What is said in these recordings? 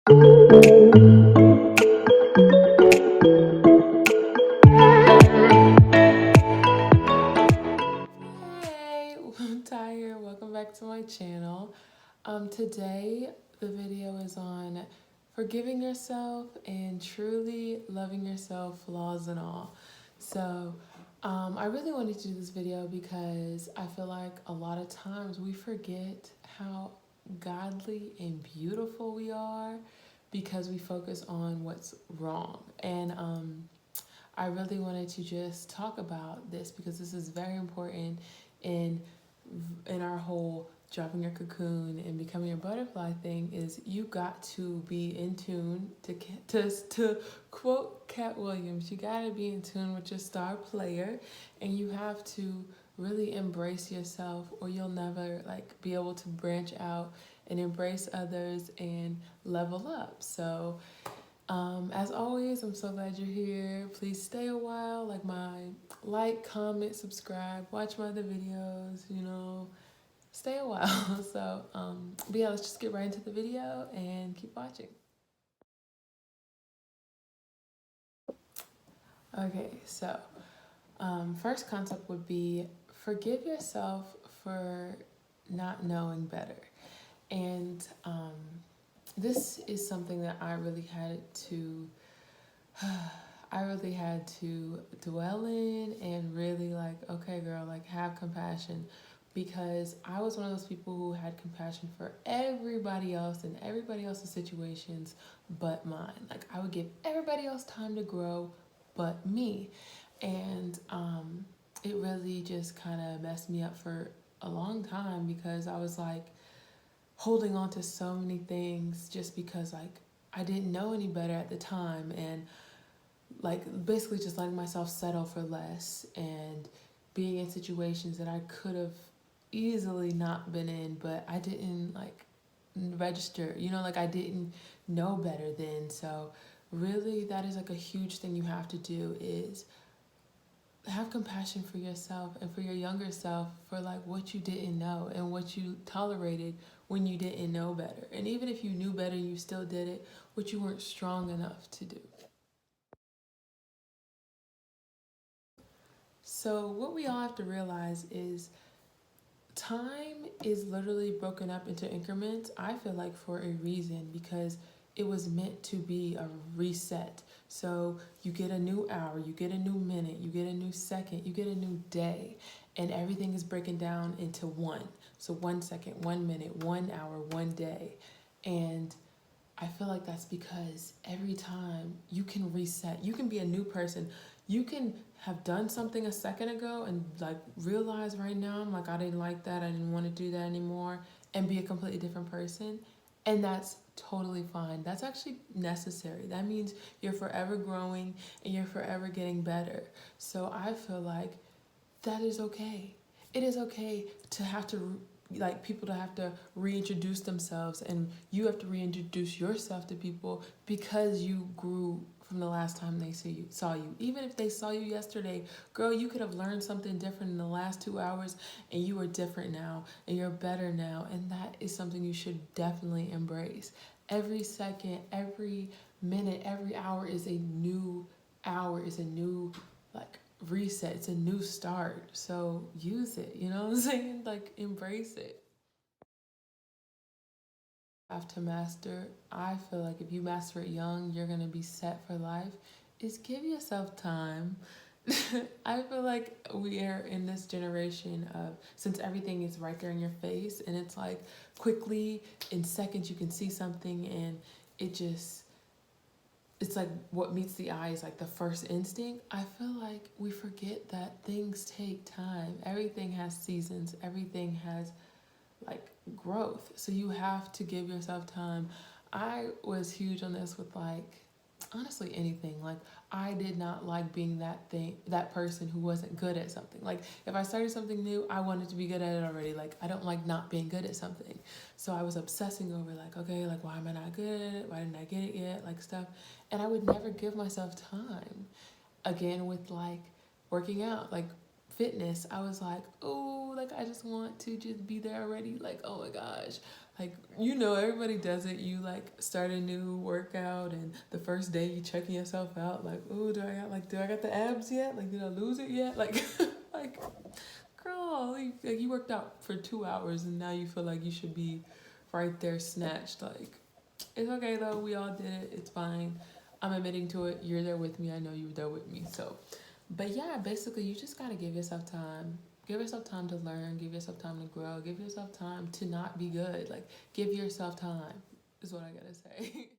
Hey, Ty here. Welcome back to my channel. Today the video is on forgiving yourself and truly loving yourself, flaws and all. So, I really wanted to do this video because I feel like a lot of times we forget how godly and beautiful we are because we focus on what's wrong. And I really wanted to just talk about this because this is very important in our whole dropping your cocoon and becoming a butterfly thing. Is you got to be in tune to quote Cat Williams, you got to be in tune with your star player, and you have to really embrace yourself, or you'll never be able to branch out and embrace others and level up. So as always, I'm so glad you're here. Please stay a while, comment, subscribe, watch my other videos, stay a while. So, but yeah, let's just get right into the video and keep watching. Okay, so first concept would be forgive yourself for not knowing better. And this is something that I really had to dwell in and really okay, girl, have compassion, because I was one of those people who had compassion for everybody else and everybody else's situations but mine. Like, I would give everybody else time to grow but me. And it really just kind of messed me up for a long time because I was holding on to so many things just because I didn't know any better at the time, and basically just letting myself settle for less and being in situations that I could have easily not been in, but I didn't register, I didn't know better then. So really, that is a huge thing you have to do, is have compassion for yourself and for your younger self, for what you didn't know and what you tolerated when you didn't know better. And even if you knew better, you still did it, what you weren't strong enough to do. So what we all have to realize is time is literally broken up into increments, I feel like, for a reason, because it was meant to be a reset. So you get a new hour, you get a new minute, you get a new second, you get a new day, and everything is breaking down into one. So 1 second, 1 minute, 1 hour, 1 day. And I feel like that's because every time you can reset, you can be a new person. You can have done something a second ago and realize right now, I didn't like that, I didn't want to do that anymore, and be a completely different person. And that's totally fine. That's actually necessary. That means you're forever growing and you're forever getting better. So I feel like that is okay. It is okay to have to people to have to reintroduce themselves, and you have to reintroduce yourself to people because you grew from the last time they saw you. Even if they saw you yesterday, girl, you could have learned something different in the last 2 hours, and you are different now and you're better now, and that is something you should definitely embrace. Every second, every minute, every hour is a new hour, is a new reset, it's a new start. So use it, you know what I'm saying? Embrace it. Have to master, I feel like if you master it young, you're gonna be set for life, is give yourself time. I feel like we are in this generation of, since everything is right there in your face, and it's quickly in seconds you can see something, and it just, it's what meets the eye is the first instinct. I feel like we forget that things take time. Everything has seasons, everything has growth. So you have to give yourself time. I was huge on this with honestly anything. I did not like being that person who wasn't good at something. If I started something new, I wanted to be good at it already. I don't like not being good at something. So I was obsessing over okay, why am I not good at it? Why didn't I get it yet? Stuff. And I would never give myself time. Again, with working out, fitness, I was oh, I just want to just be there already. Oh my gosh, Like, everybody does it. You like start a new workout, and the first day you checking yourself out, like, oh, do I got the abs yet? Like, did I lose it yet? Like, like, girl, like you worked out for 2 hours, and now you feel like you should be right there snatched. Like, it's okay though. We all did it. It's fine. I'm admitting to it. You're there with me. I know you were there with me. So, but yeah, basically, you just gotta give yourself time. Give yourself time to learn. Give yourself time to grow. Give yourself time to not be good. Like, give yourself time, is what I gotta say.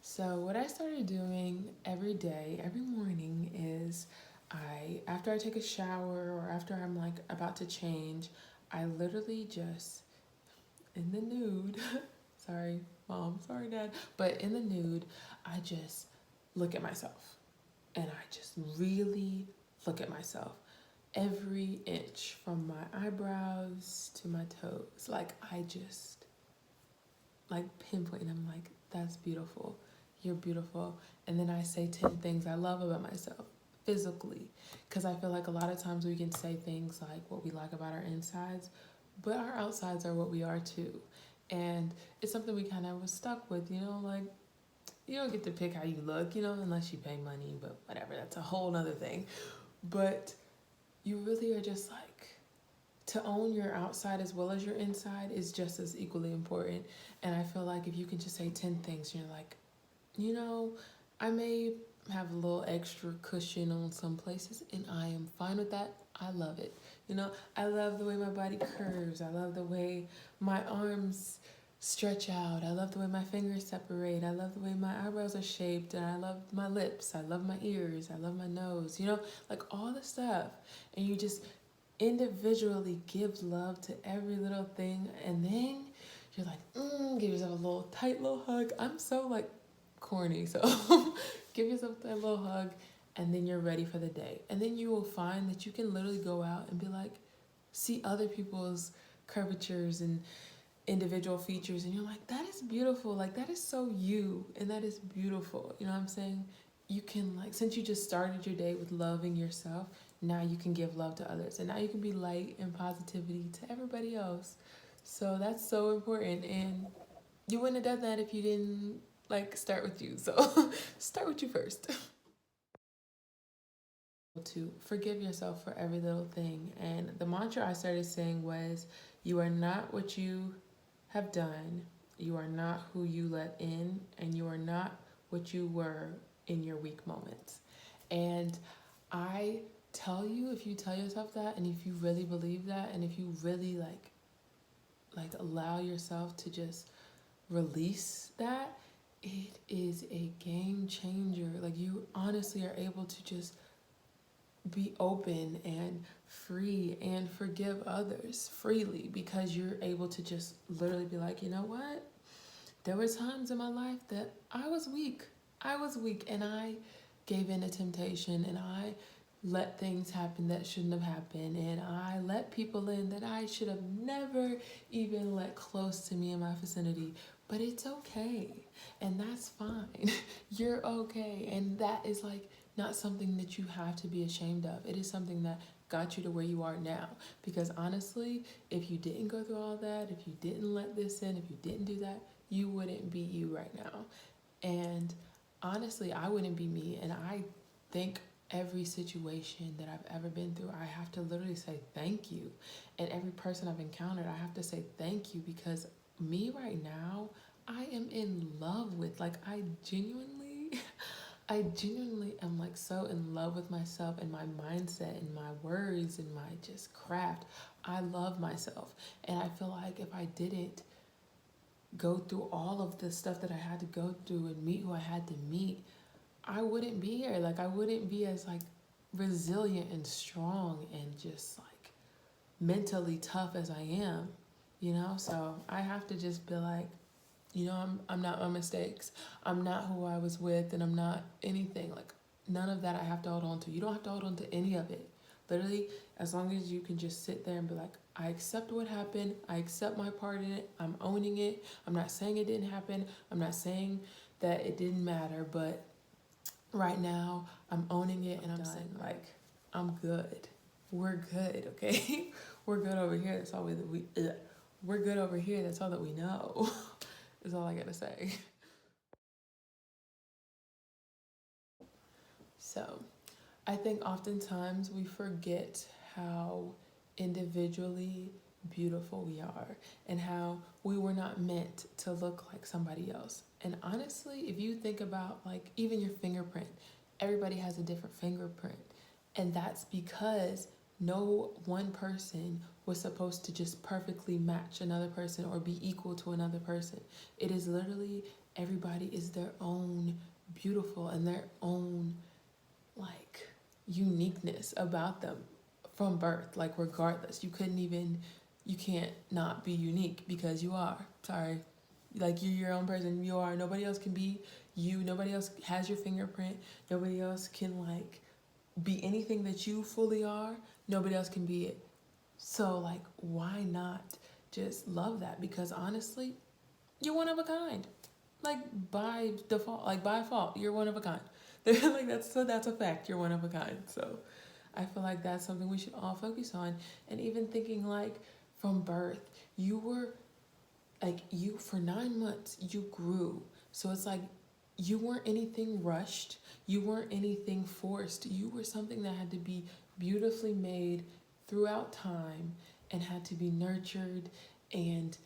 So, what I started doing every day, every morning, is after I take a shower or after I'm like about to change, I literally just, in the nude, sorry, mom, sorry, dad, but in the nude, I just look at myself. And I just really look at myself. Every inch from my eyebrows to my toes. Like, I just, like, pinpoint. And I'm like, that's beautiful. You're beautiful. And then I say 10 things I love about myself physically. Because I feel like a lot of times we can say things like what we like about our insides, but our outsides are what we are too. And it's something we kind of was stuck with, like, you don't get to pick how you look, unless you pay money, but whatever, that's a whole nother thing. But you really are just like, to own your outside as well as your inside is just as equally important. And I feel like if you can just say 10 things, you're like, I may have a little extra cushion on some places, and I am fine with that. I love it. I love the way my body curves. I love the way my arms stretch out. I love the way my fingers separate. I love the way my eyebrows are shaped, and I love my lips. I love my ears. I love my nose. Like all the stuff. And you just individually give love to every little thing, and then you're like, give yourself a little tight little hug. I'm so like corny, so give yourself that little hug, and then you're ready for the day. And then you will find that you can literally go out and be like, see other people's curvatures and individual features, and you're like, that is beautiful. Like, that is so you, and that is beautiful. You know what I'm saying? You can, like, since you just started your day with loving yourself, now you can give love to others, and now you can be light and positivity to everybody else. So that's so important, and you wouldn't have done that if you didn't like start with you. So start with you first. To forgive yourself for every little thing. And the mantra I started saying was, you are not what you have done, you are not who you let in, and you are not what you were in your weak moments. And I tell you, if you tell yourself that, and if you really believe that, and if you really like allow yourself to just release that, it is a game changer. Like, you honestly are able to just be open and free and forgive others freely, because you're able to just literally be like, you know what? There were times in my life that I was weak. And I gave in to temptation, and I let things happen that shouldn't have happened, and I let people in that I should have never even let close to me in my vicinity. But it's okay, and that's fine. You're okay, and that is like not something that you have to be ashamed of. It is something that got you to where you are now. Because honestly, if you didn't go through all that, if you didn't let this in, if you didn't do that, you wouldn't be you right now. And honestly, I wouldn't be me. And I think every situation that I've ever been through, I have to literally say thank you. And every person I've encountered, I have to say thank you, because me right now, I am in love with, like, I genuinely am like so in love with myself and my mindset and my words and my just craft. I love myself. And I feel like if I didn't go through all of the stuff that I had to go through and meet who I had to meet, I wouldn't be here. Like, I wouldn't be as like resilient and strong and just like mentally tough as I am, So I have to just be like, I'm not my mistakes. I'm not who I was with, and I'm not anything. Like, none of that I have to hold on to. You don't have to hold on to any of it. Literally, as long as you can just sit there and be like, I accept what happened. I accept my part in it. I'm owning it. I'm not saying it didn't happen. I'm not saying that it didn't matter, but right now I'm owning it, and I'm saying, like, I'm good. We're good, okay? we're good over here. That's all we're good over here. That's all that we know. Is all I gotta say. So, I think oftentimes we forget how individually beautiful we are and how we were not meant to look like somebody else. And honestly, if you think about like even your fingerprint, everybody has a different fingerprint. And that's because no one person was supposed to just perfectly match another person or be equal to another person. It is literally everybody is their own beautiful and their own like uniqueness about them from birth, like regardless. You can't not be unique because you are. Sorry. Like you're your own person. You are. Nobody else can be you. Nobody else has your fingerprint. Nobody else can like be anything that you fully are. Nobody else can be it. So like why not just love that? Because honestly, you're one of a kind. Like by default, like by fault, you're one of a kind. Like that's a fact. You're one of a kind. So I feel like that's something we should all focus on. And even thinking like from birth, you were like you for 9 months you grew. So it's like you weren't anything rushed. You weren't anything forced. You were something that had to be beautifully made throughout time and had to be nurtured and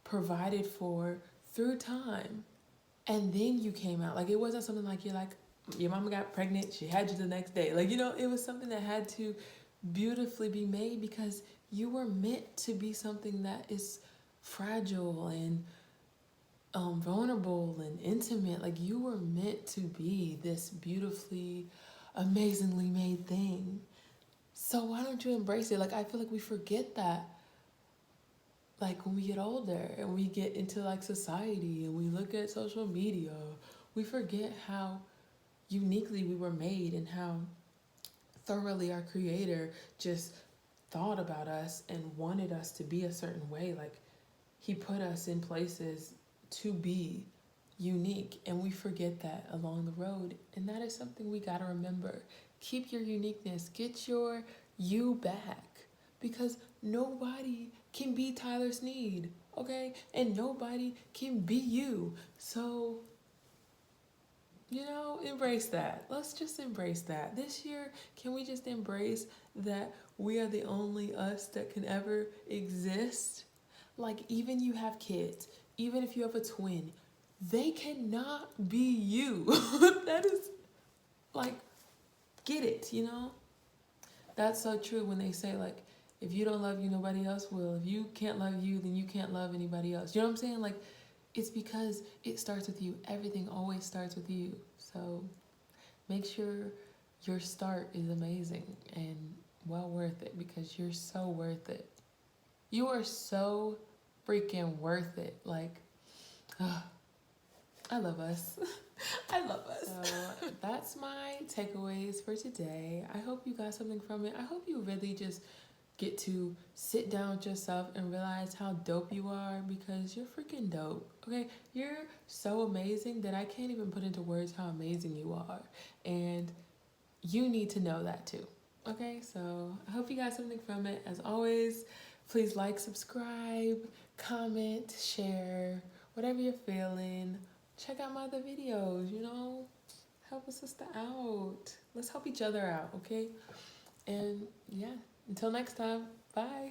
provided for through time. And then you came out. Like it wasn't something like you're like your mama got pregnant, she had you the next day. Like, it was something that had to beautifully be made because you were meant to be something that is fragile and vulnerable and intimate. Like you were meant to be this beautifully, amazingly made thing. So why don't you embrace it? Like I feel like we forget that like when we get older and we get into like society and we look at social media, we forget how uniquely we were made and how thoroughly our creator just thought about us and wanted us to be a certain way. Like he put us in places to be unique, and we forget that along the road. And that is something we got to remember. Keep your uniqueness, get your you back, because nobody can be Tyler Sneed, okay? And nobody can be you. So embrace that. Let's just embrace that. This year, can we just embrace that we are the only us that can ever exist? Like, even you have kids, even if you have a twin, they cannot be you. That is, like, get it. That's so true when they say, like, if you don't love you, nobody else will. If you can't love you, then you can't love anybody else. You know what I'm saying? Like, it's because it starts with you. Everything always starts with you. So make sure your start is amazing and well worth it, because you're so worth it. You are so freaking worth it. Like, I love us. I love us. So that's my takeaways for today. I hope you got something from it. I hope you really just get to sit down with yourself and realize how dope you are, because you're freaking dope. Okay, you're so amazing that I can't even put into words how amazing you are, and you need to know that too. Okay, so I hope you got something from it. As always, please like, subscribe, comment, share, whatever you're feeling. Check out my other videos, help a sister out. Let's help each other out, okay? And yeah, until next time, bye.